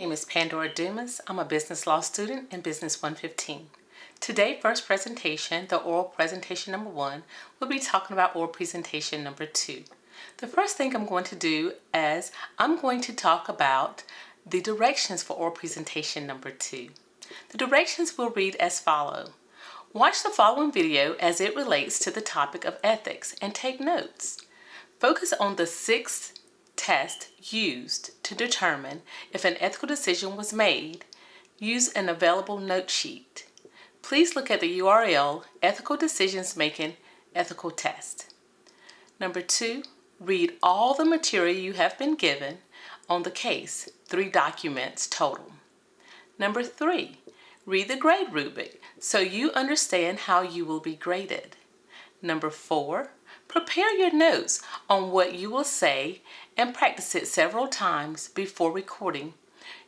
My name is Pandora Dumas. I'm a business law student in Business 115. Today, first presentation, the oral presentation number 1, we'll be talking about oral presentation number 2. The first thing I'm going to do is I'm going to talk about the directions for oral presentation number 2. The directions will read as follows. Watch the following video as it relates to the topic of ethics and take notes. Focus on the 6 tests used to determine if an ethical decision was made. Use an available note sheet. Please look at the URL Ethical Decisions Making Ethical Test. Number 2, read all the material you have been given on the case, 3 documents total. Number 3, read the grade rubric so you understand how you will be graded. Number 4, prepare your notes on what you will say and practice it several times before recording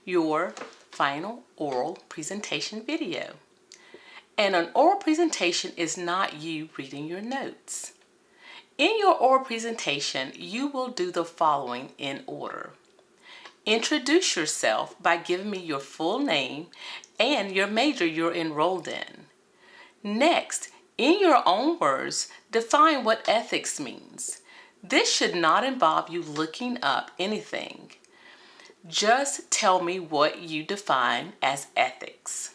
your final oral presentation video. And an oral presentation is not you reading your notes. In your oral presentation, you will do the following in order. Introduce yourself by giving me your full name and your major you're enrolled in. Next, in your own words, define what ethics means. This should not involve you looking up anything. Just tell me what you define as ethics.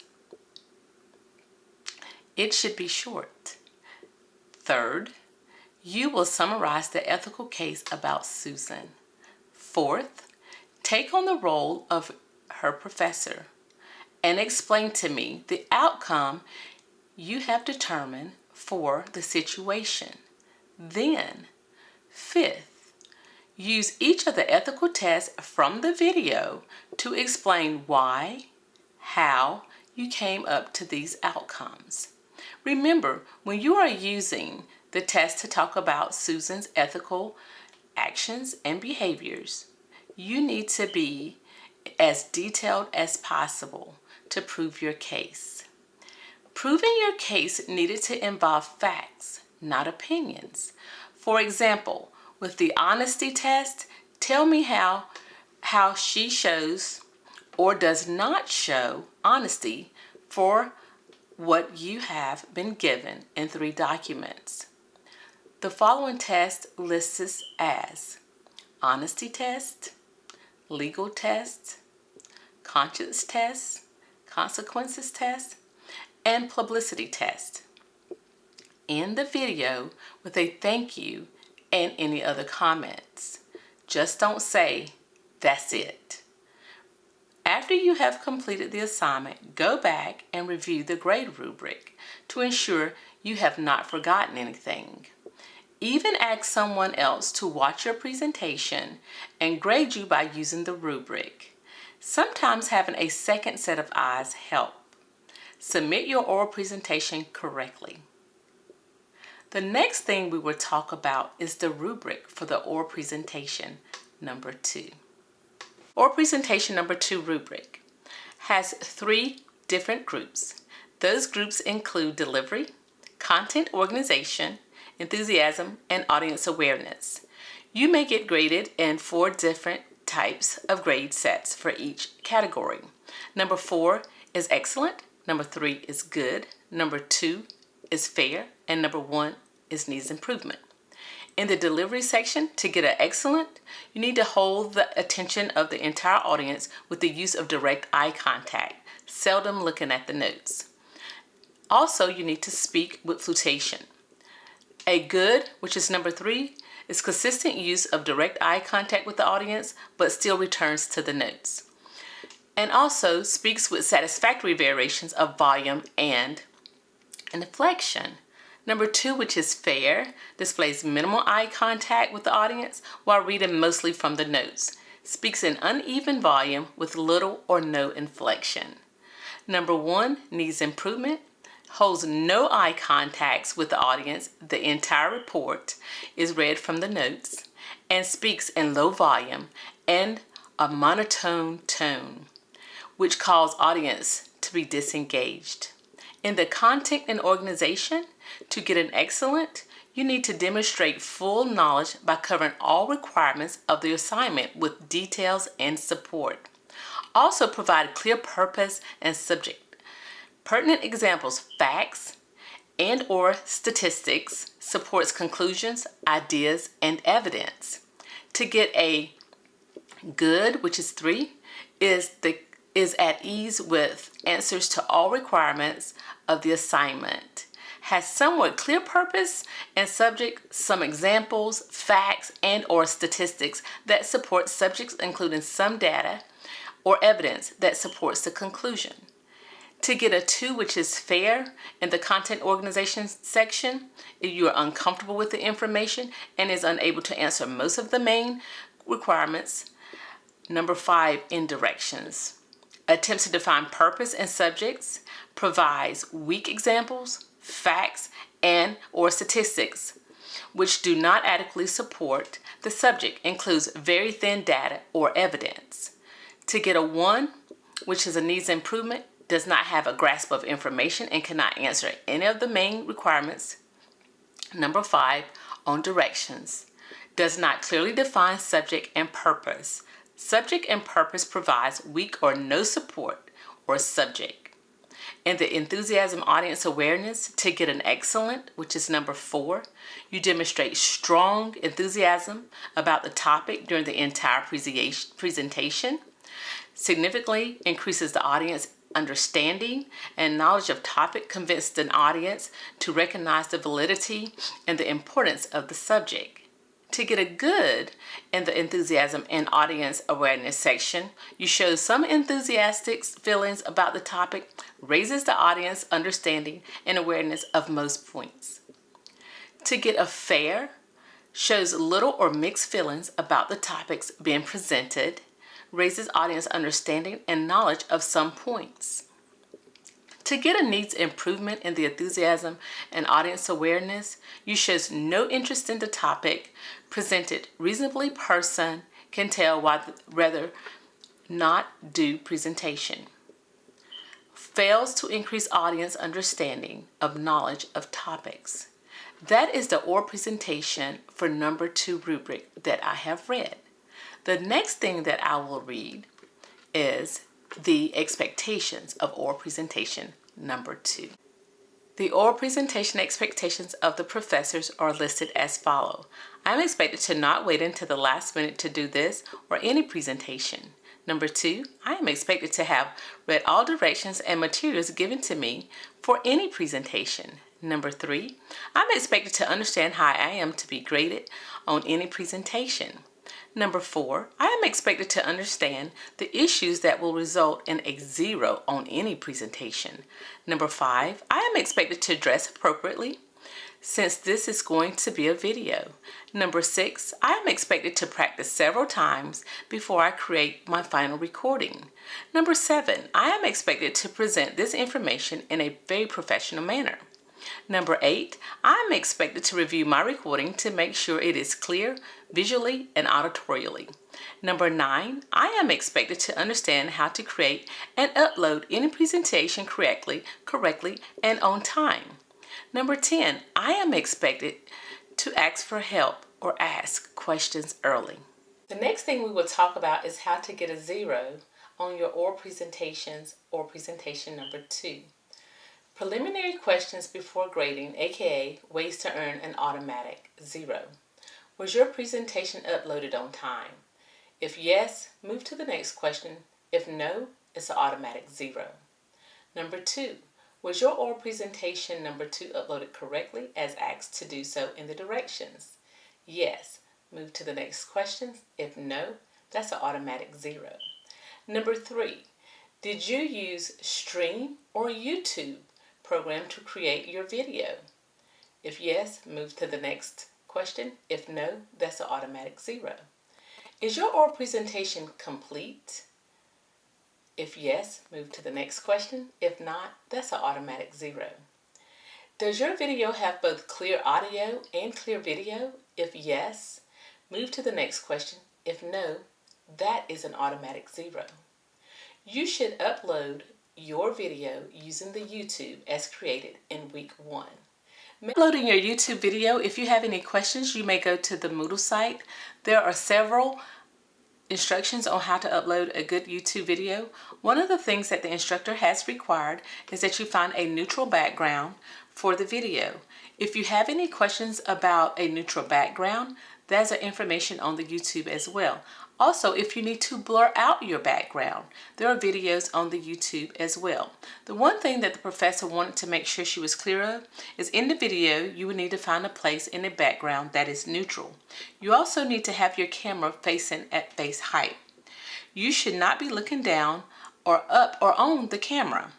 It should be short. Third, you will summarize the ethical case about Susan. Fourth, take on the role of her professor and explain to me the outcome you have determined for the situation. Then, fifth, use each of the ethical tests from the video to explain why, how you came up to these outcomes. Remember, when you are using the test to talk about Susan's ethical actions and behaviors, you need to be as detailed as possible to prove your case. Proving your case needed to involve facts, not opinions. For example, with the honesty test, tell me how she shows or does not show honesty for what you have been given in 3 documents. The following test lists as honesty test, legal test, conscience test, consequences test, and publicity test. End the video with a thank you and any other comments. Just don't say, "That's it." After you have completed the assignment, go back and review the grade rubric to ensure you have not forgotten anything. Even ask someone else to watch your presentation and grade you by using the rubric. Sometimes having a second set of eyes help. Submit your oral presentation correctly. The next thing we will talk about is the rubric for the oral presentation number 2. Oral presentation number 2 rubric has 3 different groups. Those groups include delivery, content organization, enthusiasm, and audience awareness. You may get graded in 4 different types of grade sets for each category. Number 4 is excellent, number 3 is good, number 2 is fair, and number 1 is needs improvement. In the delivery section, to get an excellent, you need to hold the attention of the entire audience with the use of direct eye contact, seldom looking at the notes. Also, you need to speak with flutation. A good, which is number 3, is consistent use of direct eye contact with the audience, but still returns to the notes. And also speaks with satisfactory variations of volume and inflection. Number 2, which is fair, displays minimal eye contact with the audience while reading mostly from the notes. Speaks in uneven volume with little or no inflection. Number 1, needs improvement, holds no eye contacts with the audience. The entire report is read from the notes and speaks in low volume and a monotone tone, which cause audience to be disengaged. In the content and organization, to get an excellent, you need to demonstrate full knowledge by covering all requirements of the assignment with details and support. Also provide clear purpose and subject. Pertinent examples, facts and or statistics, supports conclusions, ideas, and evidence. To get a good, which is 3, is at ease with answers to all requirements of the assignment. Has somewhat clear purpose and subject, some examples, facts, and or statistics that support subjects, including some data or evidence that supports the conclusion. To get a 2, which is fair, in the content organization section, if you are uncomfortable with the information and is unable to answer most of the main requirements. Number 5, in directions. Attempts to define purpose and subjects, provides weak examples, facts, and or statistics which do not adequately support the subject, includes very thin data or evidence. To get a 1, which is a needs improvement, does not have a grasp of information and cannot answer any of the main requirements. Number 5, on directions. Does not clearly define subject and purpose. Subject and purpose provides weak or no support or subject. In the enthusiasm audience awareness, to get an excellent, which is number 4, you demonstrate strong enthusiasm about the topic during the entire presentation. Significantly increases the audience understanding and knowledge of topic, convinced an audience to recognize the validity and the importance of the subject. To get a good in the enthusiasm and audience awareness section, you show some enthusiastic feelings about the topic, raises the audience understanding and awareness of most points. To get a fair, shows little or mixed feelings about the topics being presented, raises audience understanding and knowledge of some points. To get a needs improvement in the enthusiasm and audience awareness, you shows no interest in the topic presented. Reasonably person can tell why rather not do presentation. Fails to increase audience understanding of knowledge of topics. That is the oral presentation for number 2 rubric that I have read. The next thing that I will read is the expectations of oral presentation number 2. The oral presentation expectations of the professors are listed as follows. I am expected to not wait until the last minute to do this or any presentation. Number 2, I am expected to have read all directions and materials given to me for any presentation. Number 3, I'm expected to understand how I am to be graded on any presentation. Number 4, I am expected to understand the issues that will result in a 0 on any presentation. Number 5, I am expected to dress appropriately since this is going to be a video. Number 6, I am expected to practice several times before I create my final recording. Number 7, I am expected to present this information in a very professional manner. Number 8, I am expected to review my recording to make sure it is clear visually and auditorially. Number 9, I am expected to understand how to create and upload any presentation correctly and on time. Number 10, I am expected to ask for help or ask questions early. The next thing we will talk about is how to get a 0 on your oral presentations or presentation number 2. Preliminary questions before grading, aka ways to earn an automatic 0. Was your presentation uploaded on time? If yes, move to the next question. If no, it's an automatic 0. Number 2, was your oral presentation number 2 uploaded correctly as asked to do so in the directions? Yes, move to the next question. If no, that's an automatic 0. Number 3, did you use Stream or YouTube program to create your video? If yes, move to the next question. If no, that's an automatic 0. Is your oral presentation complete? If yes, move to the next question. If not, that's an automatic 0. Does your video have both clear audio and clear video? If yes, move to the next question. If no, that is an automatic 0. You should upload your video using the YouTube as created in week 1. Uploading your YouTube video, if you have any questions, you may go to the Moodle site. There are several instructions on how to upload a good YouTube video, one of the things that the instructor has required is that you find a neutral background for the video. If you have any questions about a neutral background, there's information on the YouTube as well. Also, if you need to blur out your background, there are videos on the YouTube as well. The one thing that the professor wanted to make sure she was clear of is in the video, you would need to find a place in the background that is neutral. You also need to have your camera facing at face height. You should not be looking down or up or on the camera.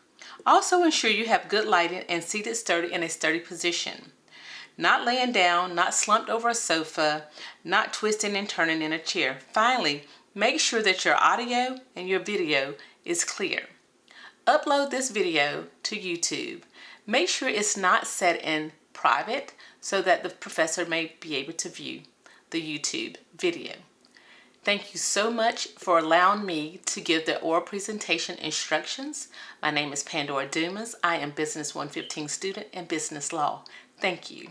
Also ensure you have good lighting and seated sturdy in a sturdy position. Not laying down, not slumped over a sofa, not twisting and turning in a chair. Finally, make sure that your audio and your video is clear. Upload this video to YouTube. Make sure it's not set in private so that the professor may be able to view the YouTube video. Thank you so much for allowing me to give the oral presentation instructions. My name is Pandora Dumas. I am Business 115 student in Business Law. Thank you.